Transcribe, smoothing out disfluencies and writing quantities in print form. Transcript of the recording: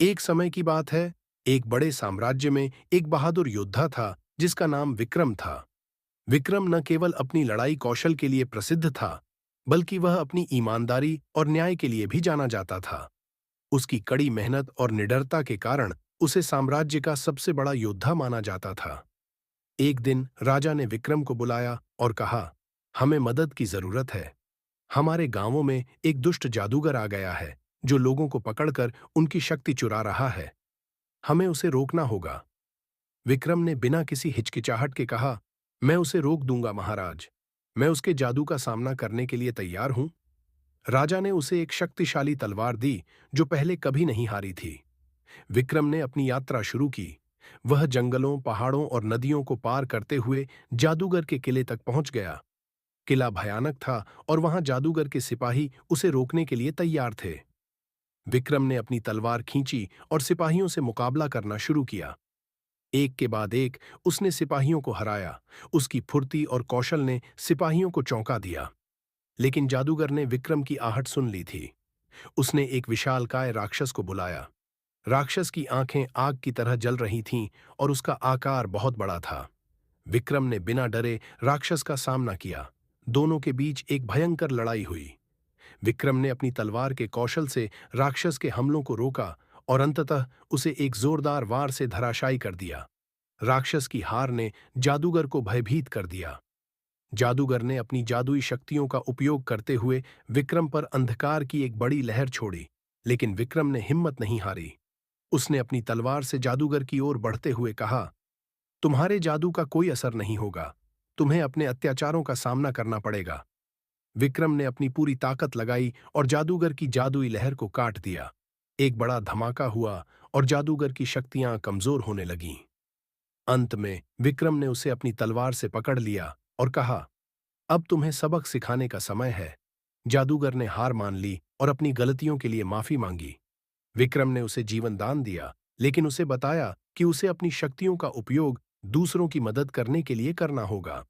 एक समय की बात है, एक बड़े साम्राज्य में एक बहादुर योद्धा था जिसका नाम विक्रम था। विक्रम न केवल अपनी लड़ाई कौशल के लिए प्रसिद्ध था, बल्कि वह अपनी ईमानदारी और न्याय के लिए भी जाना जाता था। उसकी कड़ी मेहनत और निडरता के कारण उसे साम्राज्य का सबसे बड़ा योद्धा माना जाता था। एक दिन राजा ने विक्रम को बुलाया और कहा, हमें मदद की जरूरत है। हमारे गांवों में एक दुष्ट जादूगर आ गया है जो लोगों को पकड़कर उनकी शक्ति चुरा रहा है। हमें उसे रोकना होगा। विक्रम ने बिना किसी हिचकिचाहट के कहा, मैं उसे रोक दूंगा महाराज। मैं उसके जादू का सामना करने के लिए तैयार हूं। राजा ने उसे एक शक्तिशाली तलवार दी जो पहले कभी नहीं हारी थी। विक्रम ने अपनी यात्रा शुरू की। वह जंगलों, पहाड़ों और नदियों को पार करते हुए जादूगर के किले तक पहुंच गया। किला भयानक था और वहां जादूगर के सिपाही उसे रोकने के लिए तैयार थे। विक्रम ने अपनी तलवार खींची और सिपाहियों से मुकाबला करना शुरू किया। एक के बाद एक उसने सिपाहियों को हराया। उसकी फुर्ती और कौशल ने सिपाहियों को चौंका दिया। लेकिन जादूगर ने विक्रम की आहट सुन ली थी। उसने एक विशालकाय राक्षस को बुलाया। राक्षस की आंखें आग की तरह जल रही थीं और उसका आकार बहुत बड़ा था। विक्रम ने बिना डरे राक्षस का सामना किया। दोनों के बीच एक भयंकर लड़ाई हुई। विक्रम ने अपनी तलवार के कौशल से राक्षस के हमलों को रोका और अंततः उसे एक जोरदार वार से धराशायी कर दिया। राक्षस की हार ने जादूगर को भयभीत कर दिया। जादूगर ने अपनी जादुई शक्तियों का उपयोग करते हुए विक्रम पर अंधकार की एक बड़ी लहर छोड़ी, लेकिन विक्रम ने हिम्मत नहीं हारी। उसने अपनी तलवार से जादूगर की ओर बढ़ते हुए कहा, तुम्हारे जादू का कोई असर नहीं होगा। तुम्हें अपने अत्याचारों का सामना करना पड़ेगा। विक्रम ने अपनी पूरी ताकत लगाई और जादूगर की जादुई लहर को काट दिया। एक बड़ा धमाका हुआ और जादूगर की शक्तियां कमजोर होने लगीं। अंत में विक्रम ने उसे अपनी तलवार से पकड़ लिया और कहा, अब तुम्हें सबक सिखाने का समय है। जादूगर ने हार मान ली और अपनी गलतियों के लिए माफी मांगी। विक्रम ने उसे जीवन दान दिया, लेकिन उसे बताया कि उसे अपनी शक्तियों का उपयोग दूसरों की मदद करने के लिए करना होगा।